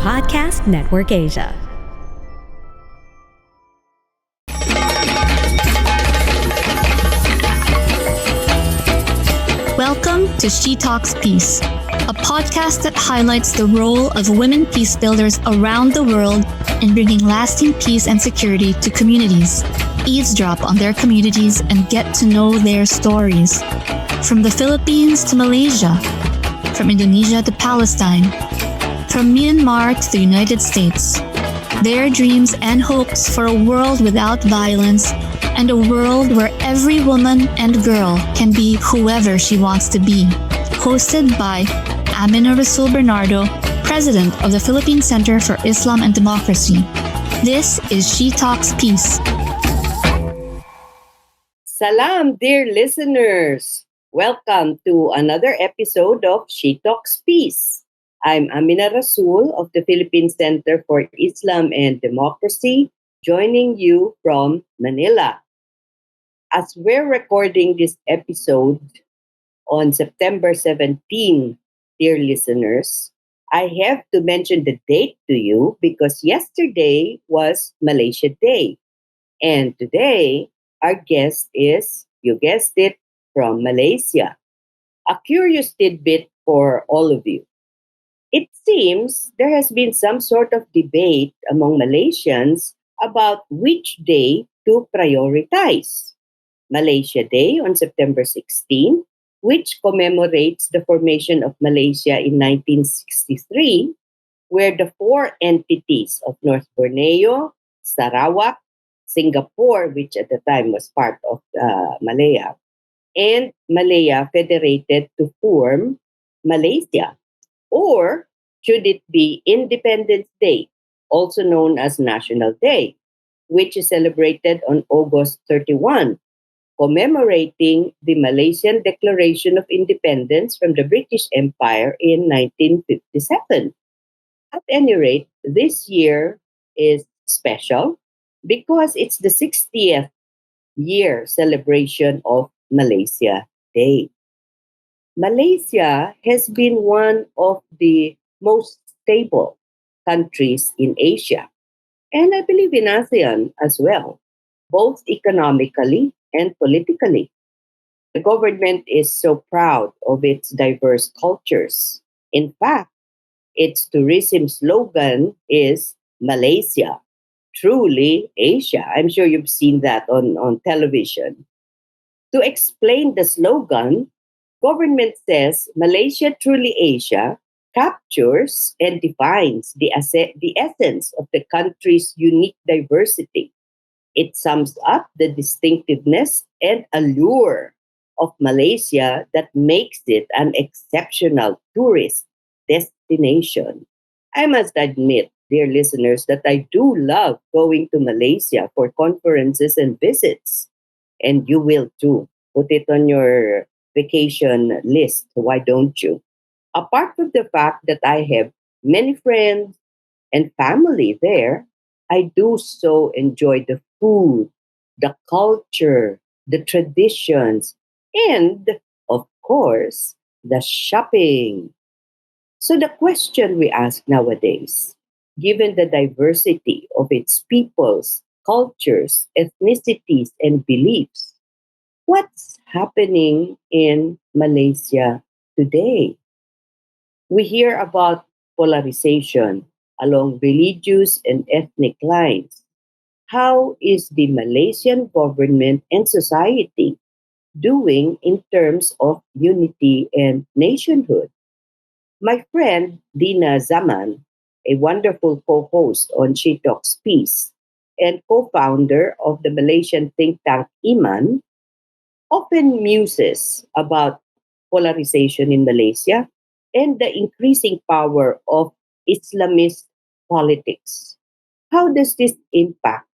Podcast Network Asia. Welcome to She Talks Peace, a podcast that highlights the role of women peace builders around the world in bringing lasting peace and security to communities. Eavesdrop on their communities and get to know their stories. From the Philippines to Malaysia, from Indonesia to Palestine, from Myanmar to the United States. Their dreams and hopes for a world without violence and a world where every woman and girl can be whoever she wants to be. Hosted by Amina Rasul Bernardo, President of the Philippine Center for Islam and Democracy. This is She Talks Peace. Salam, dear listeners! Welcome to another episode of She Talks Peace. I'm Amina Rasul of the Philippine Center for Islam and Democracy, joining you from Manila. As we're recording this episode on September 17, dear listeners, I have to mention the date to you because yesterday was Malaysia Day. And today, our guest is, you guessed it, from Malaysia. A curious tidbit for all of you. It seems there has been some sort of debate among Malaysians about which day to prioritize. Malaysia Day on September 16, which commemorates the formation of Malaysia in 1963, where the four entities of North Borneo, Sarawak, Singapore, which at the time was part of Malaya, and Malaya federated to form Malaysia. Or should it be Independence Day, also known as National Day, which is celebrated on August 31, commemorating the Malaysian Declaration of Independence from the British Empire in 1957. At any rate, this year is special because it's the 60th year celebration of Malaysia Day. Malaysia has been one of the most stable countries in Asia, and I believe in ASEAN as well, both economically and politically. The government is so proud of its diverse cultures. In fact, its tourism slogan is Malaysia, truly Asia. I'm sure you've seen that on television. To explain the slogan, government says Malaysia Truly Asia captures and defines the essence of the country's unique diversity. It sums up the distinctiveness and allure of Malaysia that makes it an exceptional tourist destination. I must admit, dear listeners, that I do love going to Malaysia for conferences and visits. And you will too. Put it on your vacation list. Why don't you? Apart from the fact that I have many friends and family there, I do so enjoy the food, the culture, the traditions, and, of course, the shopping. So the question we ask nowadays, given the diversity of its peoples, cultures, ethnicities, and beliefs, what's happening in Malaysia today? We hear about polarization along religious and ethnic lines. How is the Malaysian government and society doing in terms of unity and nationhood? My friend Dina Zaman, a wonderful co-host on She Talks Peace and co-founder of the Malaysian think tank Iman, often muses about polarization in Malaysia and the increasing power of Islamist politics. How does this impact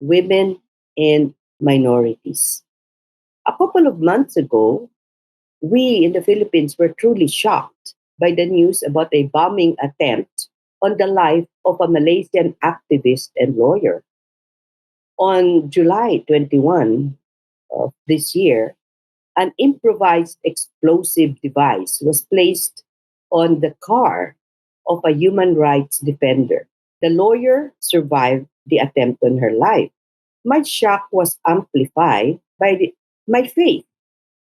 women and minorities? A couple of months ago, we in the Philippines were truly shocked by the news about a bombing attempt on the life of a Malaysian activist and lawyer. On July 21 of this year, an improvised explosive device was placed on the car of a human rights defender. The lawyer survived the attempt on her life. My shock was amplified by my faith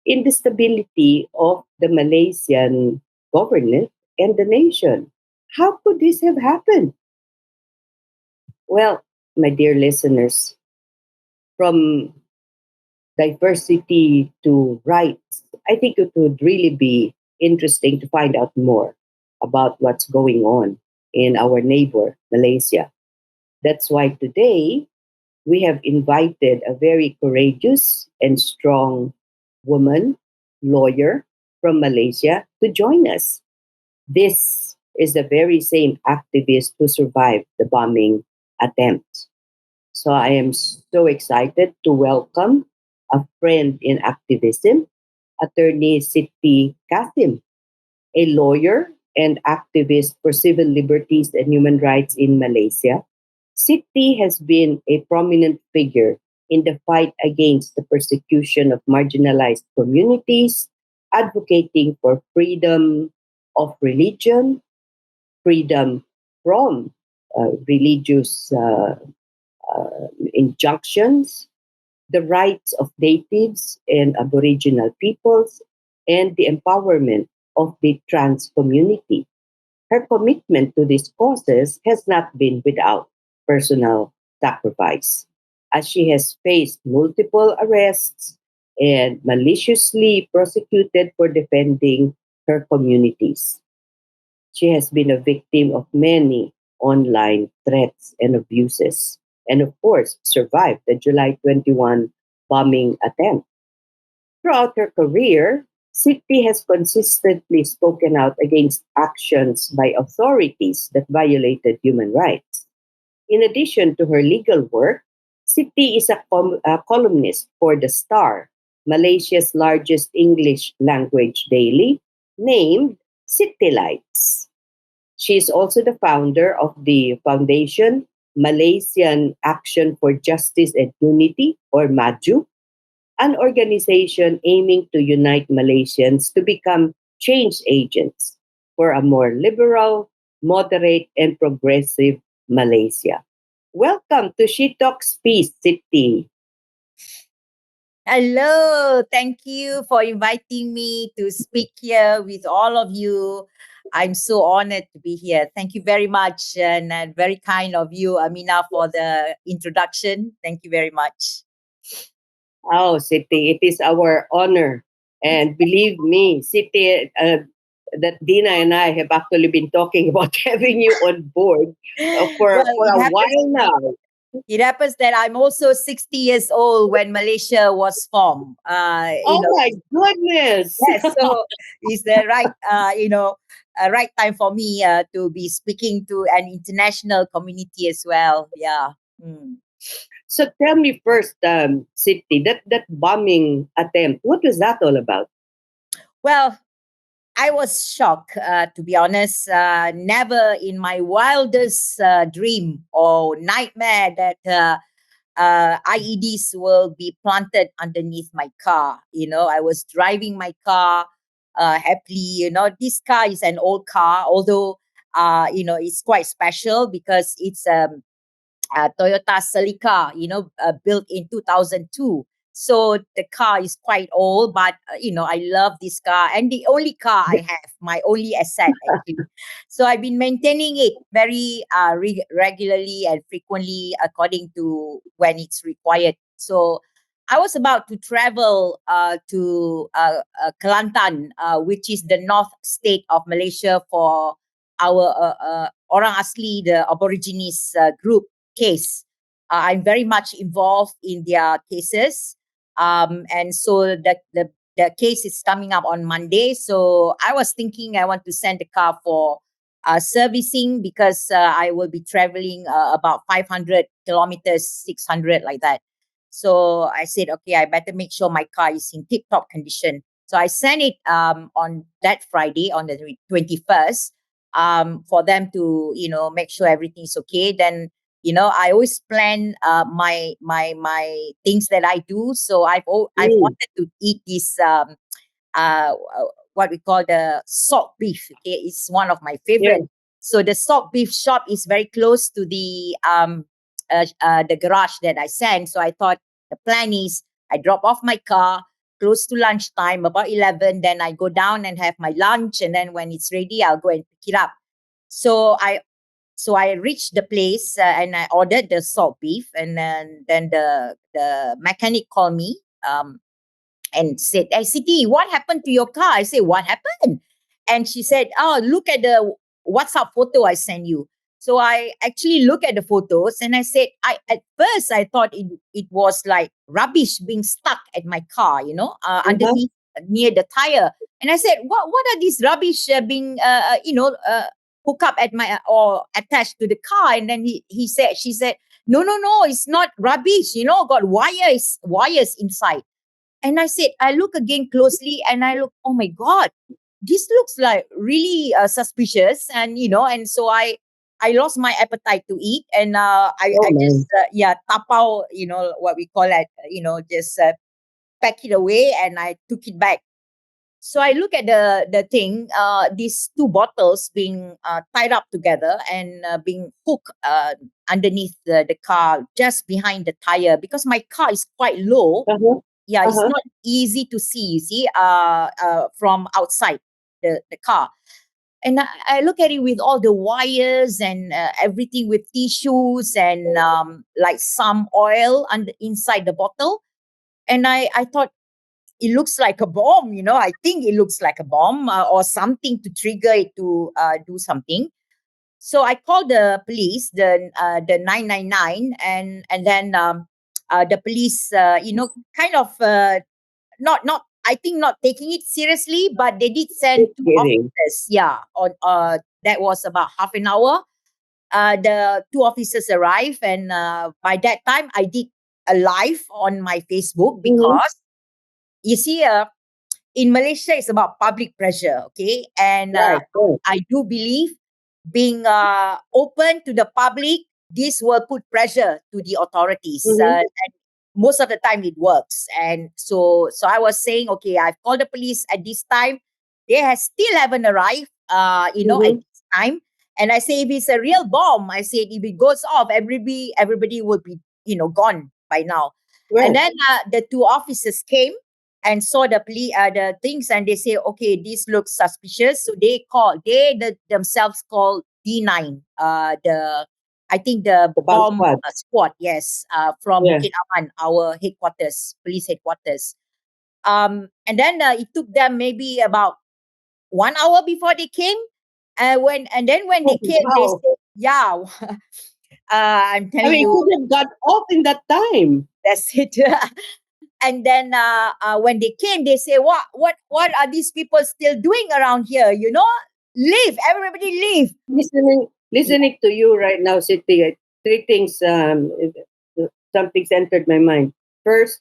in the stability of the Malaysian government and the nation. How could this have happened? Well, my dear listeners, from diversity to rights, I think it would really be interesting to find out more about what's going on in our neighbor, Malaysia. That's why today we have invited a very courageous and strong woman, lawyer from Malaysia, to join us. This is the very same activist who survived the bombing attempt. So I am so excited to welcome a friend in activism, Attorney Siti Kasim, a lawyer and activist for civil liberties and human rights in Malaysia. Siti has been a prominent figure in the fight against the persecution of marginalized communities, advocating for freedom of religion, freedom from religious injunctions, the rights of natives and aboriginal peoples, and the empowerment of the trans community. Her commitment to these causes has not been without personal sacrifice, as she has faced multiple arrests and maliciously prosecuted for defending her communities. She has been a victim of many online threats and abuses, and of course, survived the July 21 bombing attempt. Throughout her career, Siti has consistently spoken out against actions by authorities that violated human rights. In addition to her legal work, Siti is a columnist for The Star, Malaysia's largest English language daily, named City Lights. She is also the founder of the foundation Malaysian Action for Justice and Unity, or MAJU, an organization aiming to unite Malaysians to become change agents for a more liberal, moderate, and progressive Malaysia. Welcome to She Talks Peace City. Hello, thank you for inviting me to speak here with all of you. I'm so honored to be here. Thank you very much, and very kind of you, Amina, for the introduction. Thank you very much. Oh, City, it is our honor. And believe me, City, that Dina and I have actually been talking about having you on board Well, for a while now. it happens that I'm also 60 years old when Malaysia was formed. Oh my goodness. Yes, so it's the right, right time for me to be speaking to an international community as well. Yeah. Mm. So tell me first, City, that bombing attempt, what was that all about? Well, I was shocked, to be honest. Never in my wildest dream or nightmare that IEDs will be planted underneath my car. I was driving my car happily. This car is an old car, although, it's quite special because it's Toyota Celica, built in 2002. So the car is quite old, but I love this car, and the only car I have, my only asset actually. So I've been maintaining it very regularly and frequently according to when it's required. So I was about to travel to Kelantan, which is the north state of Malaysia, for our Orang Asli, the Aborigines group case. I'm very much involved in their cases. And so the case is coming up on Monday. So I was thinking I want to send the car for servicing because I will be traveling about 500 kilometers, 600 like that. So I said, okay, I better make sure my car is in tip-top condition. So I sent it on that Friday, on the 21st, for them to, make sure everything's okay. Then I always plan my things that I do. So I've Mm, wanted to eat this uh what we call the salt beef. Okay, it's one of my yeah. favorite. So the salt beef shop is very close to the garage that I sent. So I thought the plan is I drop off my car close to lunchtime, about 11. Then I go down and have my lunch. And then when it's ready, I'll go and pick it up. So I reached the place and I ordered the salt beef. And then the mechanic called me and said, "Hey, Siti, what happened to your car?" I said, "What happened?" And she said, "Oh, look at the WhatsApp photo I sent you." So I actually look at the photos and I said, at first I thought it was like rubbish being stuck at my car, Uh-huh. underneath near the tire. And I said, what are these rubbish being hooked up at my or attached to the car? And then she said, no, no, no, it's not rubbish, got wires inside. And I said, I look again closely and I look, oh my God, this looks like really suspicious. And so I lost my appetite to eat. And Oh I just, man. tapao, what we call it, just pack it away and I took it back. So I look at the thing, these two bottles being tied up together and being hooked underneath the car, just behind the tire, because my car is quite low. Uh-huh. Yeah, it's Uh-huh. not easy to see, you see, from outside the car. And I look at it with all the wires and everything, with tissues and like some oil inside the bottle. And I thought, it looks like a bomb, I think it looks like a bomb, or something to trigger it to do something. So I called the police, the 999, and then the police, kind of not I think not taking it seriously, but they did send Just two kidding. officers. Yeah, on that was about half an hour. The two officers arrived, and by that time, I did a live on my Facebook, Mm-hmm. because you see, in Malaysia, it's about public pressure, okay? And Right. Right. I do believe being open to the public, this will put pressure to the authorities. Mm-hmm. And most of the time, it works. And so I was saying, okay, I've called the police at this time. They still haven't arrived, at Mm-hmm. this time. And I say, if it's a real bomb, I said, if it goes off, everybody will be, gone by now. And Right. then the two officers came and saw the things, and they say, okay, this looks suspicious. So themselves called D9, I think the The bomb bomb squad. squad, yes, from Yeah. Bukit Aman, our headquarters, police headquarters. And then it took them maybe about 1 hour before they came. When Oh, they came, they wow. said, yeah, I'm I telling mean, it you, could have got off in that time. that's it. And then when they came, they say, what are these people still doing around here? Leave, everybody leave. Listening to you right now, Siti, three things. Something's entered my mind. First,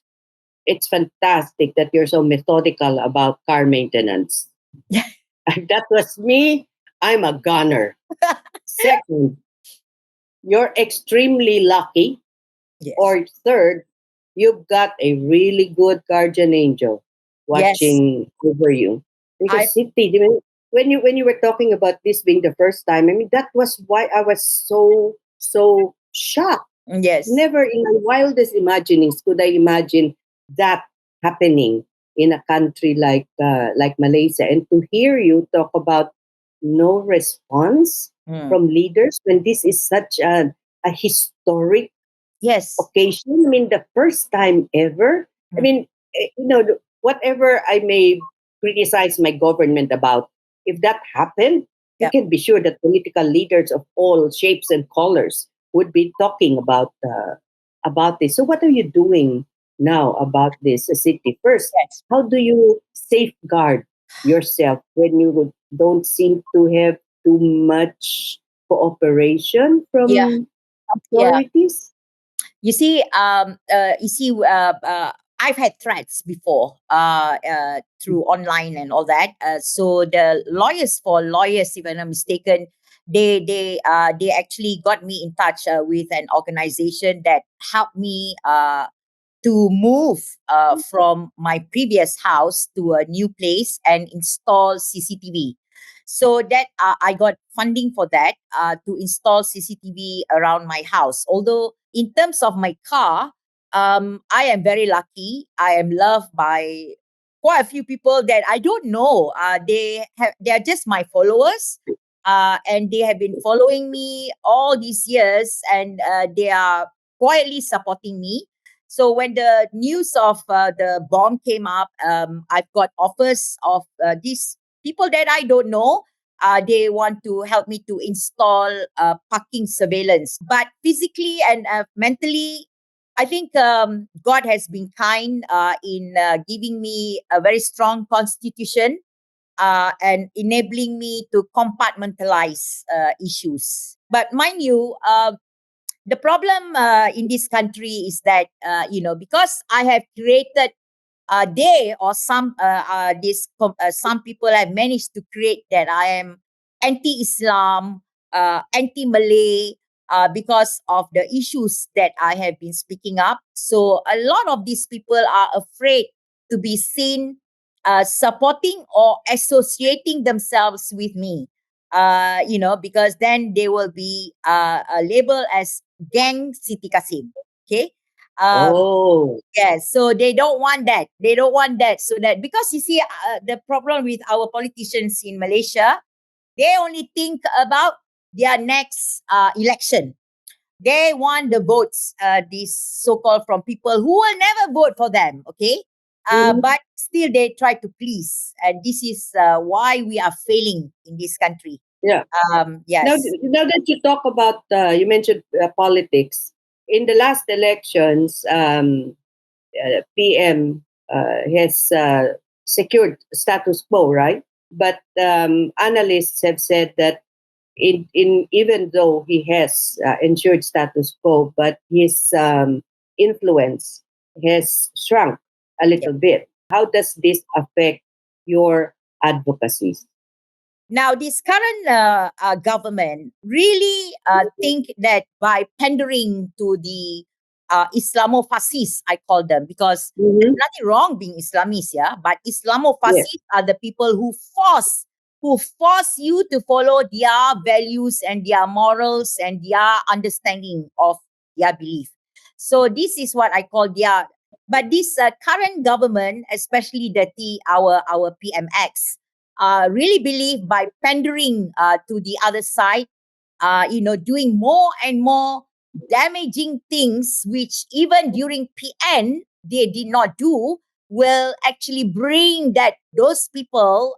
it's fantastic that you're so methodical about car maintenance. If that was me, I'm a gunner. Second, you're extremely lucky. Yes. Or third, you've got a really good guardian angel Yes. watching over you. I Because Siti, when you were talking about this being the first time, I mean that was why I was so shocked. Yes. Never in my wildest imaginings could I imagine that happening in a country like Malaysia. And to hear you talk about no response Mm. from leaders when this is such a historic Yes. occasion. I mean, the first time ever. I Mm. mean, whatever I may criticize my government about, if that happened, you Yep. can be sure that political leaders of all shapes and colors would be talking about this. So, what are you doing now about this city? First, Yes. how do you safeguard yourself when you don't seem to have too much cooperation Yeah. from Yeah. authorities? I've had threats before, through online and all that. So the lawyers, if I'm not mistaken, they actually got me in touch with an organization that helped me to move from my previous house to a new place and install CCTV. So that I got funding for that to install CCTV around my house. Although in terms of my car, I am very lucky. I am loved by quite a few people that I don't know. They are just my followers, and they have been following me all these years, and they are quietly supporting me. So when the news of the bomb came up, I've got offers of these people that I don't know. They want to help me to install parking surveillance, but physically and mentally, I think God has been kind in giving me a very strong constitution and enabling me to compartmentalize issues. But mind you, the problem in this country is that because I have created they or some people have managed to create that I am anti-Islam, anti-Malay, because of the issues that I have been speaking up. So a lot of these people are afraid to be seen supporting or associating themselves with me. Because then they will be labeled as gang Siti Kasim. Okay. Um, Oh. Yes, so they don't want that. They don't want that. So that because you see, the problem with our politicians in Malaysia, they only think about their next election. They want the votes, these so-called from people who will never vote for them. Okay, Mhm. but still they try to please, and this is why we are failing in this country. Yeah. Now, Yes, now that you talk about, you mentioned politics. In the last elections, PM has secured status quo, right? But analysts have said that in even though he has ensured status quo, but his influence has shrunk a yeah. little bit. How does this affect your advocacies? Now, this current government really think that by pandering to the Islamofascists, I call them, because Mm-hmm. there's nothing wrong being Islamist, yeah. But Yes. Islamofascists are the people who force you to follow their values and their morals and their understanding of their belief. So this is what I call their. But this current government, especially our PMX, really believe by pandering to the other side, doing more and more damaging things, which even during PN they did not do, will actually bring those people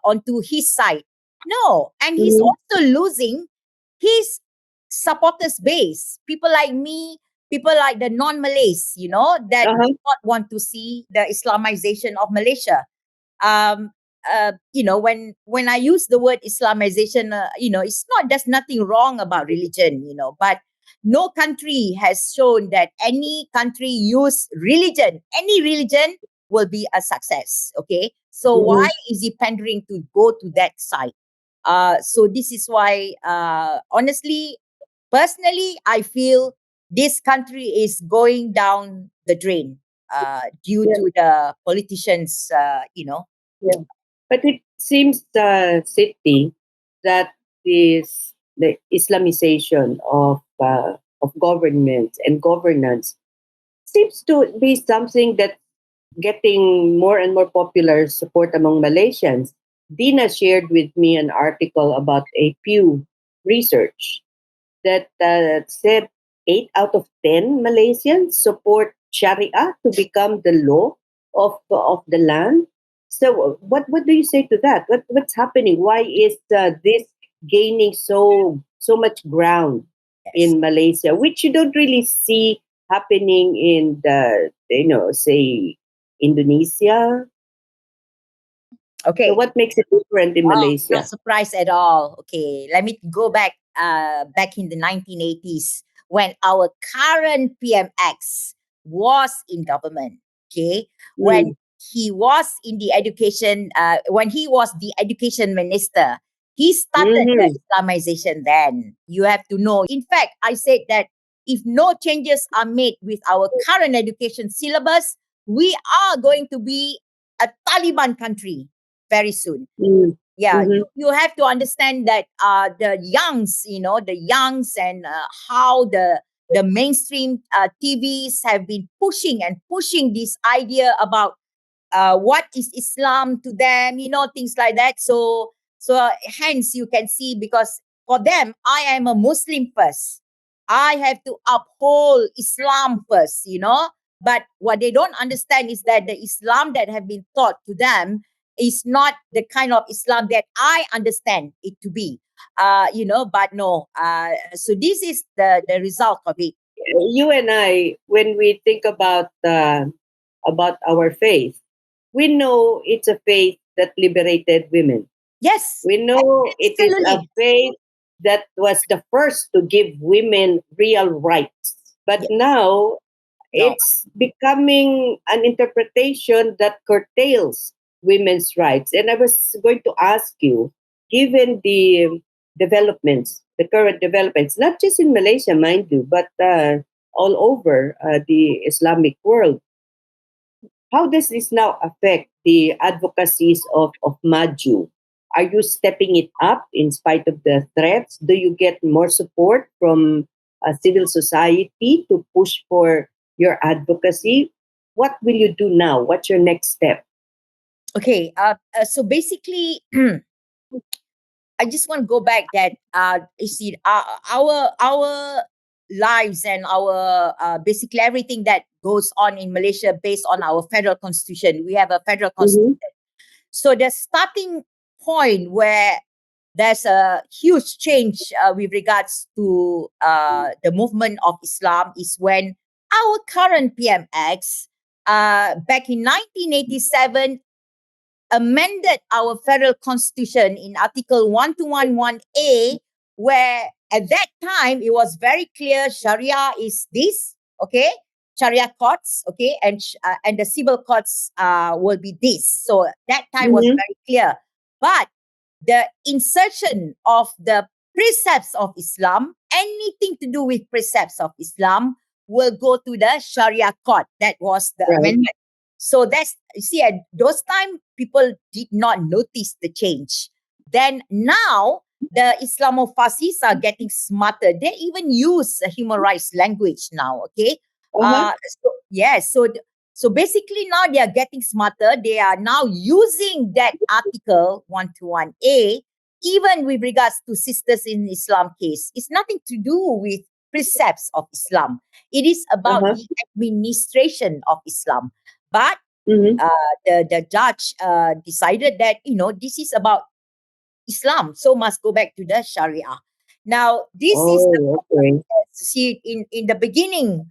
onto his side. No, and he's Mm-hmm. also losing his supporters base. People like me, people like the non-Malays, that do Uh-huh. not want to see the Islamization of Malaysia. um when I use the word Islamization, it's not, there's nothing wrong about religion, but no country has shown that any country use religion, any religion will be a success. Okay, so why Mm-hmm. is he pandering to go to that side? So this is why, honestly, personally, I feel this country is going down the drain due Yeah. to the politicians, Yeah. But it seems, City, that is the Islamization of government and governance seems to be something that getting more and more popular support among Malaysians. Dina shared with me an article about a Pew research that said 8 out of 10 Malaysians support Sharia to become the law of the land. So, what do you say to that? What's happening? Why is this gaining so much ground yes. in Malaysia, which you don't really see happening in the, say, Indonesia? So, Okay. what makes it different in Oh, not Malaysia? surprised at all. Okay, let me go back in the 1980s when our current PMX was in government. Okay, when Mm. he was in the education, when he was the education minister, he started the Mm-hmm. Islamization. Then you have to know. In fact, I said that if no changes are made with our current education syllabus, we are going to be a Taliban country very soon. Yeah, Mm-hmm. you have to understand that the youngs and how the mainstream TVs have been pushing this idea about what is Islam to them, things like that. So hence you can see, because for them, I am a Muslim first. I have to uphold Islam first, But what they don't understand is that the Islam that have been taught to them is not the kind of Islam that I understand it to be. But no. So this is the result of it. You and I, when we think about our faith, we know it's a faith that liberated women. Yes, We know it is a absolutely. faith that was the first to give women real rights. But Yeah, now no. it's becoming an interpretation that curtails women's rights. And I was going to ask you, given the developments, the current developments, not just in Malaysia, mind you, but all over the Islamic world, how does this now affect the advocacies of Maju? Are you stepping it up in spite of the threats? Do you get more support from civil society to push for your advocacy? What will you do now? What's your next step? Okay. So basically, I just want to go back that you see our lives and our basically everything that goes on in Malaysia based on our federal constitution. We have a federal Mm-hmm. constitution. So the starting point where there's a huge change with regards to the movement of Islam is when our current PMX back in 1987 amended our federal constitution in Article 1211A, where at that time it was very clear Sharia is this, okay? Sharia courts, okay? And the civil courts will be this. So that time was Mm-hmm. very clear. But the insertion of the precepts of Islam, anything to do with precepts of Islam, will go to the Sharia court. That was the Right. amendment. So that's, you see, at those time, people did not notice the change. Then now, the Islamophasis are getting smarter. They even use human rights language now, okay? Uh-huh. So, yes, so basically now they are getting smarter. They are now using that Article 121A, even with regards to sisters in Islam case. It's nothing to do with precepts of Islam. It is about Uh-huh. the administration of Islam. But Mm-hmm. the judge decided that, this is about Islam, so must go back to the Sharia. Now, this is the Oh, okay. see in the beginning,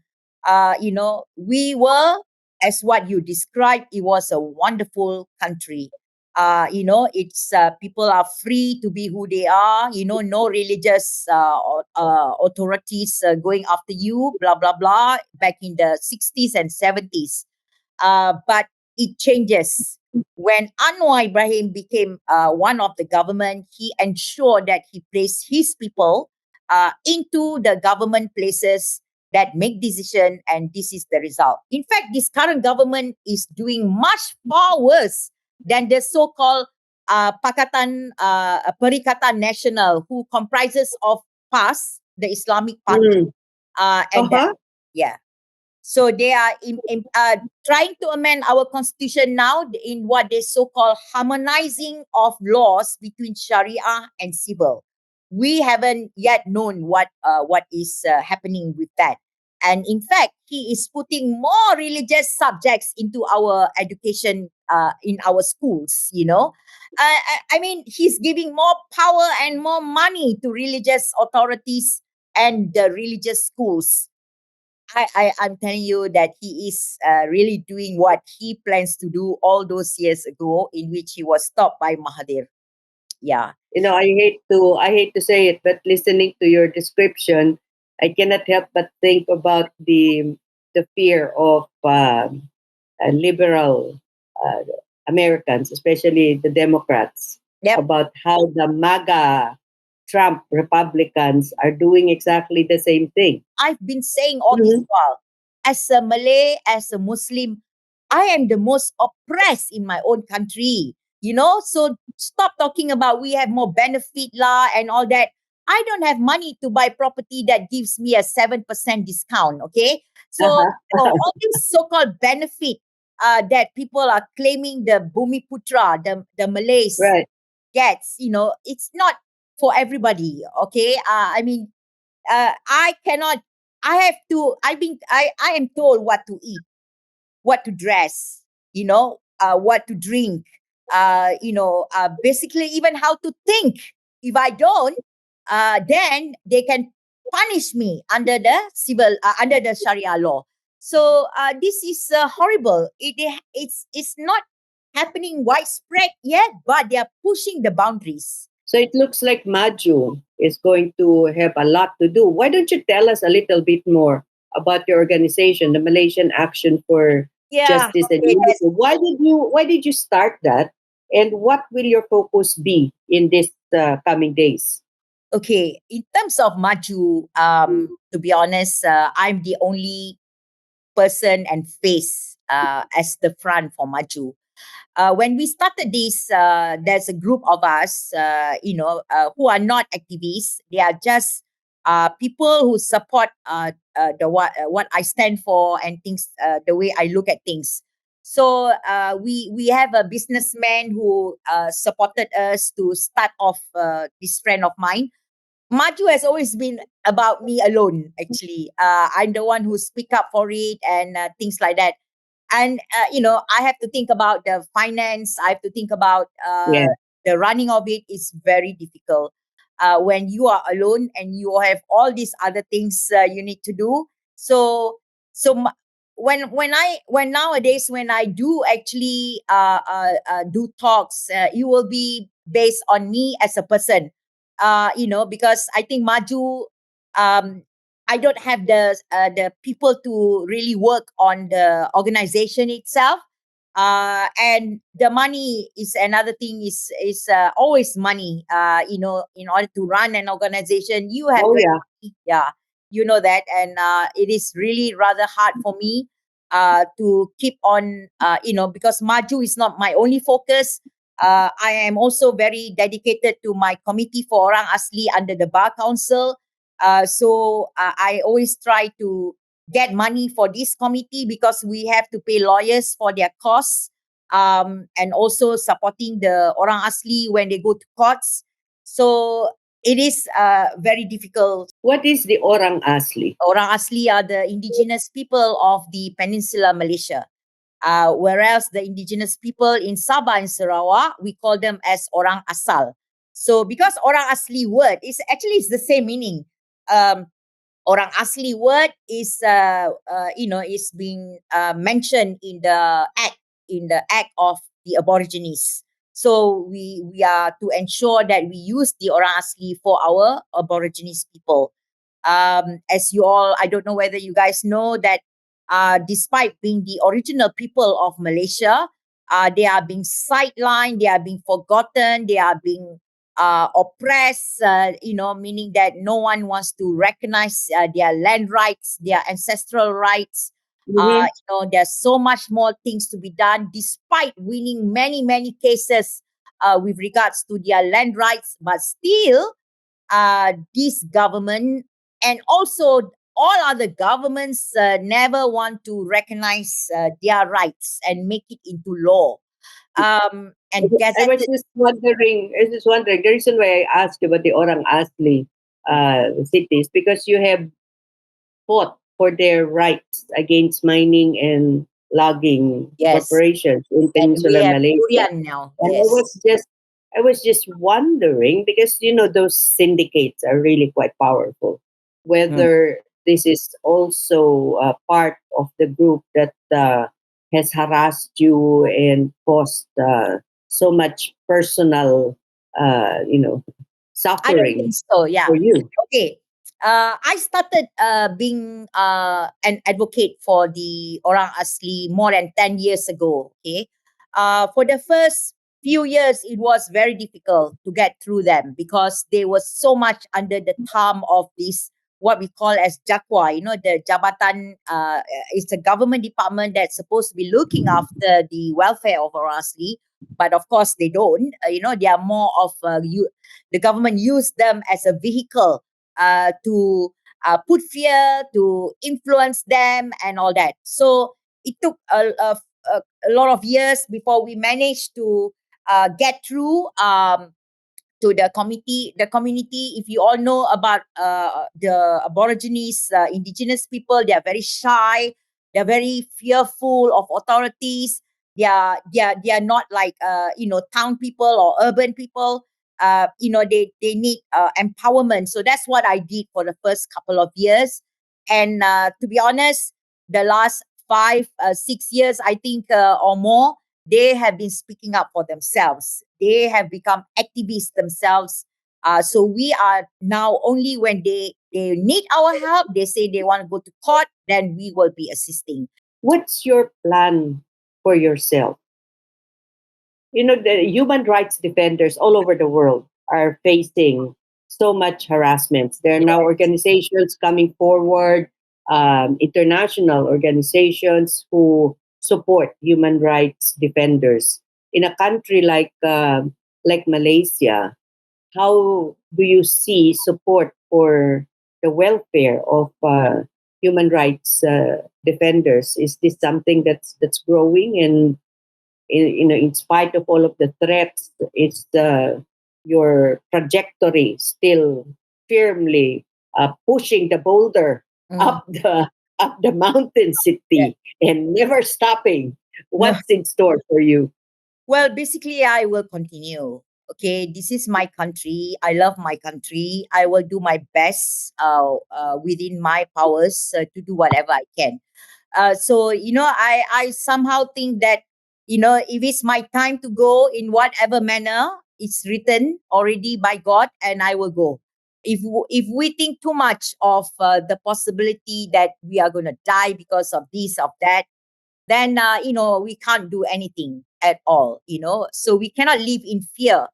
we were, as what you described, it was a wonderful country. It's people are free to be who they are. No religious authorities going after you. Blah blah blah. Back in the 60s and 70s, but it changes. When Anwar Ibrahim became one of the government, he ensured that he placed his people into the government places that make decision, and this is the result. In fact, this current government is doing much far worse than the so-called Perikatan Nasional, who comprises of PAS, the Islamic Party, Mm. and Uh-huh. yeah. So they are trying to amend our constitution now in what they so-called harmonizing of laws between Sharia and civil. We haven't yet known what is happening with that. And in fact, he is putting more religious subjects into our education in our schools. I mean, he's giving more power and more money to religious authorities and the religious schools. I'm telling you that he is really doing what he plans to do all those years ago, in which he was stopped by Mahathir. Yeah. I hate to say it, but listening to your description, I cannot help but think about the fear of liberal uh, Americans, especially the Democrats, Yep. about how the MAGA Trump Republicans are doing exactly the same thing. I've been saying all this Mhm. while, as a Malay, as a Muslim, I am the most oppressed in my own country. So stop talking about we have more benefit lah and all that. I don't have money to buy property that gives me a 7% discount. Okay. So all this so-called benefit that people are claiming the Bumi Putra, the Malays Right. gets, it's not for everybody. Okay. I cannot, I have to, I am told what to eat, what to dress, what to drink, basically even how to think. If I don't, then they can punish me under the under the Sharia law. So this is horrible. It's not happening widespread yet, but they are pushing the boundaries. So it looks like Maju is going to have a lot to do. Why don't you tell us a little bit more about your organization, the Malaysian Action for Yeah, Justice and okay, Unity? Why did you start that? And what will your focus be in this coming days? okay. In terms of Maju, to be honest, I'm the only person and face as the front for Maju. When we started this, there's a group of us, who are not activists. They are just people who support the what I stand for and things, the way I look at things. So we have a businessman who supported us to start off this friend of mine. Maju has always been about me alone. Actually, I'm the one who speak up for it and things like that. And I have to think about the finance. I have to think about Yeah. the running of it is very difficult when you are alone and you have all these other things you need to do. So when nowadays when I do actually do talks, it will be based on me as a person. Because I think Maju, um, I don't have the people to really work on the organization itself. And the money is another thing. Is always money. In order to run an organization, you have Oh, yeah. yeah, you know that, and it is really rather hard for me to keep on. Because Maju is not my only focus. I am also very dedicated to my committee for Orang Asli under the Bar Council. So I always try to get money for this committee because we have to pay lawyers for their costs, and also supporting the Orang Asli when they go to courts. So it is very difficult. What is the Orang Asli? Orang Asli are the indigenous people of the Peninsula Malaysia. Whereas the indigenous people in Sabah and Sarawak, we call them as Orang Asal. So because Orang Asli word is actually it's the same meaning. Um, Orang Asli word is being mentioned in the act of the Aborigines. So we are to ensure that we use the Orang Asli for our Aborigines people. As you all, I don't know whether you guys know that despite being the original people of Malaysia, they are being sidelined, they are being forgotten, they are being oppressed, meaning that no one wants to recognize their land rights, their ancestral rights. Mhm. There's so much more things to be done despite winning many, many cases with regards to their land rights, but still this government and also all other governments never want to recognize their rights and make it into law. And I was gazetted. just wondering. I was just wondering. The reason why I asked you about the Orang Asli cities because you have fought for their rights against mining and logging Yes, corporations in and we Peninsular have Malaysia. durian now. And Yes, I was just wondering because those syndicates are really quite powerful. Mm. Whether this is also part of the group that has harassed you and caused so much personal, uh, you know, I don't think suffering so. Yeah. for you. Okay. I started being an advocate for the Orang Asli more than 10 years ago. Okay. For the first few years, it was very difficult to get through them because they were so much under the thumb of this what we call as Jakwa, the Jabatan, it's a government department that's supposed to be looking after the welfare of orang asli. But of course, they don't. They are more of the government use them as a vehicle to put fear, to influence them, and all that. So it took a lot of years before we managed to get through. To the committee, the community. If you all know about the Aborigines, indigenous people, they are very shy. They are very fearful of authorities. They are not like town people or urban people. They need empowerment. So that's what I did for the first couple of years. And to be honest, the last 5 6 years, I think, or more, they have been speaking up for themselves. They have become activists themselves. So we are now, only when they need our help, they say they want to go to court, then we will be assisting. What's your plan for yourself? The human rights defenders all over the world are facing so much harassment. There are now organizations coming forward, international organizations who support human rights defenders. In a country like Malaysia, how do you see support for the welfare of human rights defenders? Is this something that's growing? And in spite of all of the threats, is your trajectory still firmly pushing the boulder up the mountain, Siti, and never stopping? What's in store for you? Well, basically, I will continue. Okay, this is my country. I love my country. I will do my best within my powers to do whatever I can. So I somehow think that if it's my time to go, in whatever manner it's written already by God, and I will go. If we think too much of the possibility that we are going to die because of this, of that, then we can't do anything at all. So we cannot live in fear.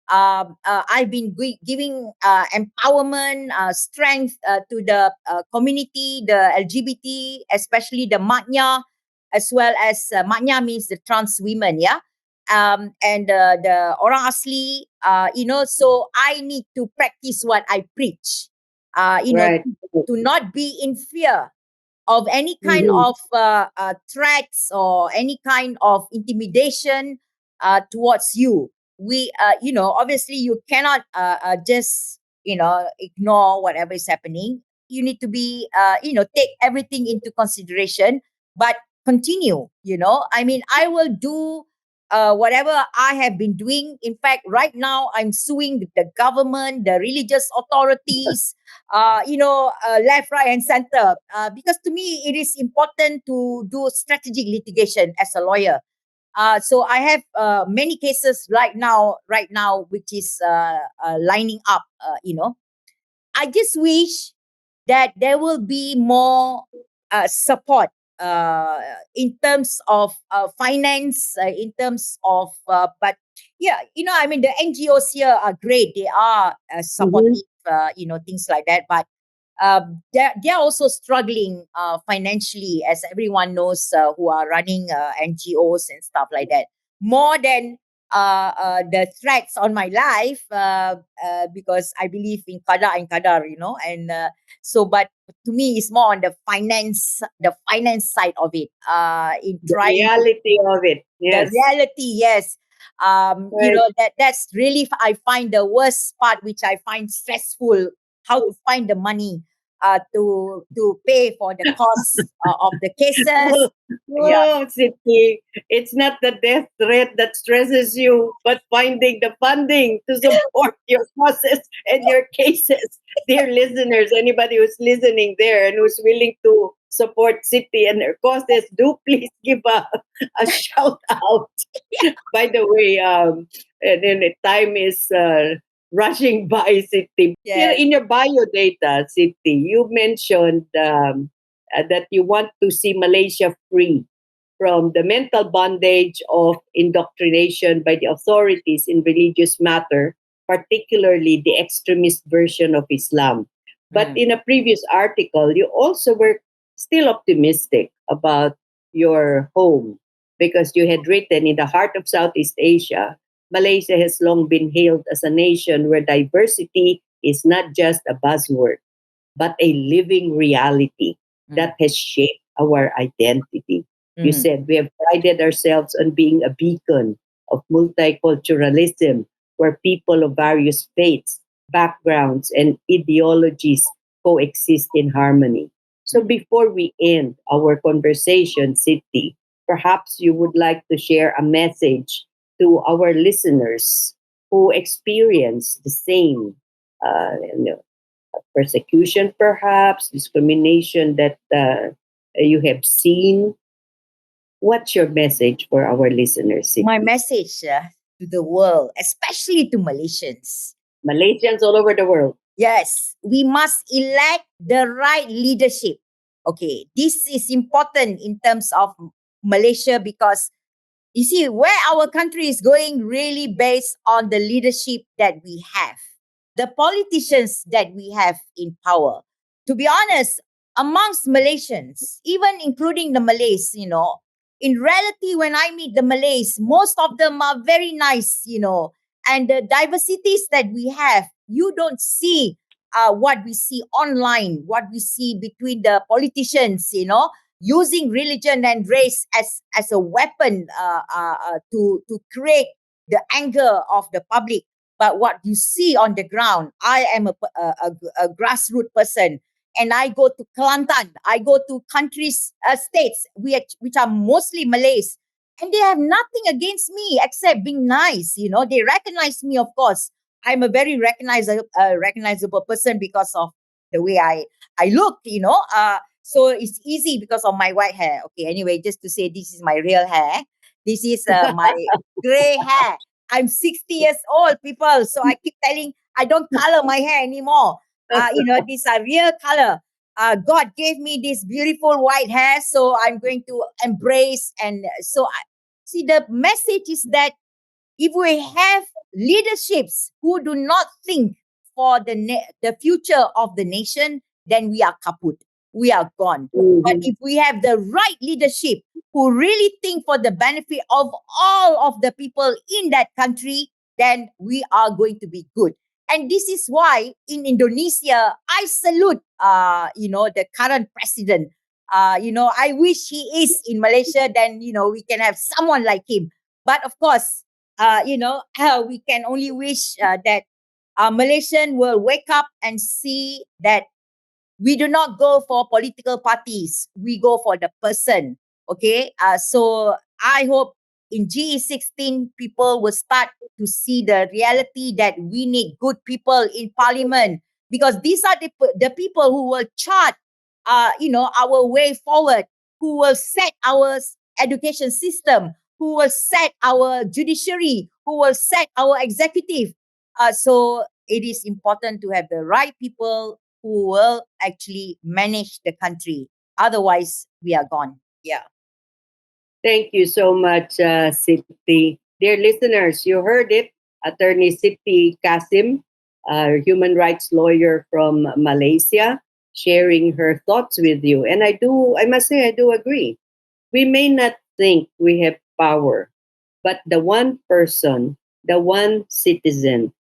I've been giving empowerment, strength to the community, the LGBT, especially the Matnya, as well as Matnya means the trans women, yeah, and the orang asli. So I need to practice what I preach. Right. To not be in fear of any kind Mhm. of threats or any kind of intimidation towards you. We, obviously you cannot just, ignore whatever is happening. You need to be, take everything into consideration, but continue, I mean, I will do whatever I have been doing. In fact, right now, I'm suing the government, the religious authorities, left, right, and center. Because to me, it is important to do strategic litigation as a lawyer. So I have many cases right now, which is lining up. I just wish that there will be more support in terms of finance, in terms of, but yeah, I mean, the NGOs here are great. They are supportive, things like that. But they're also struggling financially, as everyone knows, who are running NGOs and stuff like that. More than the threats on my life, because I believe in qada and qadar, and so, but to me, it's more on the finance side of it. In The trying reality of it. the Yes. reality, yes. Right. That's really, I find the worst part, which I find stressful, how to find the money to pay for the costs of the cases. Yeah. Oh, Siti, it's not the death threat that stresses you, but finding the funding to support your causes and your cases. Dear listeners, anybody who's listening there and who's willing to support Siti and her causes, do please give a shout out. By the way, and then the time is rushing by, Siti. Yes. In your bio data, Siti, you mentioned that you want to see Malaysia free from the mental bondage of indoctrination by the authorities in religious matter, particularly the extremist version of Islam. But in a previous article, you also were still optimistic about your home because you had written in the heart of Southeast Asia, Malaysia has long been hailed as a nation where diversity is not just a buzzword, but a living reality Mm. that has shaped our identity. You Mm. said we have prided ourselves on being a beacon of multiculturalism where people of various faiths, backgrounds, and ideologies coexist in harmony. So before we end our conversation, Siti, perhaps you would like to share a message to our listeners who experience the same persecution, perhaps discrimination that you have seen. What's your message for our listeners, My Siti? message to the world, especially to Malaysians. Malaysians all over the world. Yes, we must elect the right leadership. Okay, this is important in terms of Malaysia because you see where our country is going really based on the leadership that we have, the politicians that we have in power. To be honest, amongst Malaysians, even including the Malays, in reality, when I meet the Malays, most of them are very nice, and the diversities that we have, you don't see what we see online, what we see between the politicians, using religion and race as a weapon to create the anger of the public. But what you see on the ground, I am a grassroots person, and I go to Kelantan, I go to countries, states which are mostly Malays, and they have nothing against me except being nice. They recognize me, of course. I'm a very recognizable person because of the way I look. So it's easy because of my white hair. Okay, anyway, just to say this is my real hair. This is my gray hair. I'm 60 years old, people. So I keep telling, I don't color my hair anymore. These are real color. God gave me this beautiful white hair, so I'm going to embrace. And so, see, the message is that if we have leaderships who do not think for the future of the nation, then we are kaput. We are gone. But Mhm. if we have the right leadership who really think for the benefit of all of the people in that country, then we are going to be good. And this is why in Indonesia, I salute, the current president. I wish he is in Malaysia, then, we can have someone like him. But of course, we can only wish that Malaysian will wake up and see that we do not go for political parties. We go for the person. Okay. So I hope in GE16, people will start to see the reality that we need good people in parliament because these are the people who will chart, our way forward, who will set our education system, who will set our judiciary, who will set our executive. So it is important to have the right people who will actually manage the country. Otherwise, we are gone. Yeah. Thank you so much, Siti. Dear listeners, you heard it. Attorney Siti Kasim, a human rights lawyer from Malaysia, sharing her thoughts with you. And I must say, I do agree. We may not think we have power, but the one person, the one citizen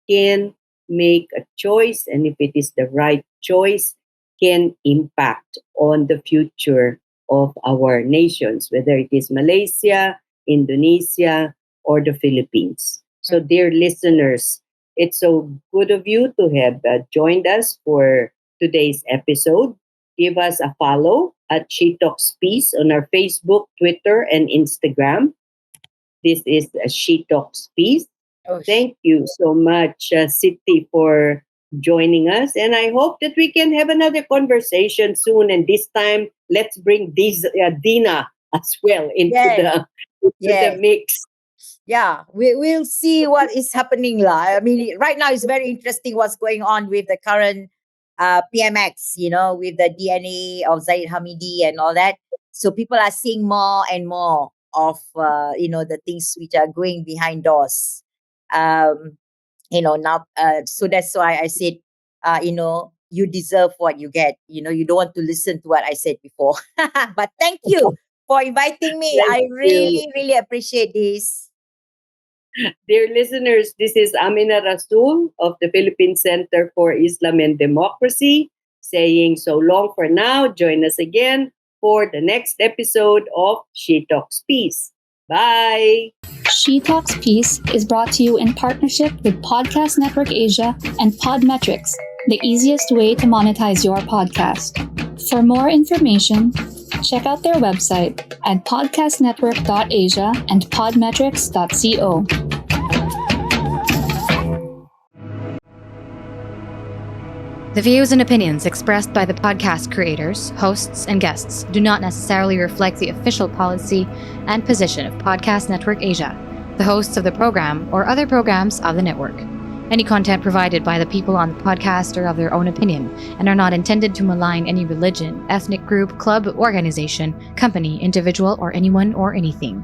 can make a choice, and if it is the right choice, can impact on the future of our nations, whether it is Malaysia, Indonesia, or the Philippines. So, dear listeners, it's so good of you to have joined us for today's episode. Give us a follow at She Talks Peace on our Facebook, Twitter, and Instagram. This is She Talks Peace. Oh, Thank you so much, Siti, for joining us. And I hope that we can have another conversation soon. And this time, let's bring Dina as well into yes, the yes. mix. Yeah, we'll see what is happening lah. I mean, right now it's very interesting what's going on with the current PMX, with the DNA of Zaid Hamidi and all that. So people are seeing more and more of, the things which are going behind doors. Now, so that's why I said, you deserve what you get. You know, you don't want to listen to what I said before. But thank you for inviting me. Thank I you. really appreciate this. Dear listeners, this is Amina Rasul of the Philippine Center for Islam and Democracy saying so long for now. Join us again for the next episode of She Talks Peace. Bye! She Talks Peace is brought to you in partnership with Podcast Network Asia and Podmetrics, the easiest way to monetize your podcast. For more information, check out their website at podcastnetwork.asia and podmetrics.co. The views and opinions expressed by the podcast creators, hosts, and guests do not necessarily reflect the official policy and position of Podcast Network Asia, the hosts of the program, or other programs of the network. Any content provided by the people on the podcast are of their own opinion and are not intended to malign any religion, ethnic group, club, organization, company, individual, or anyone or anything.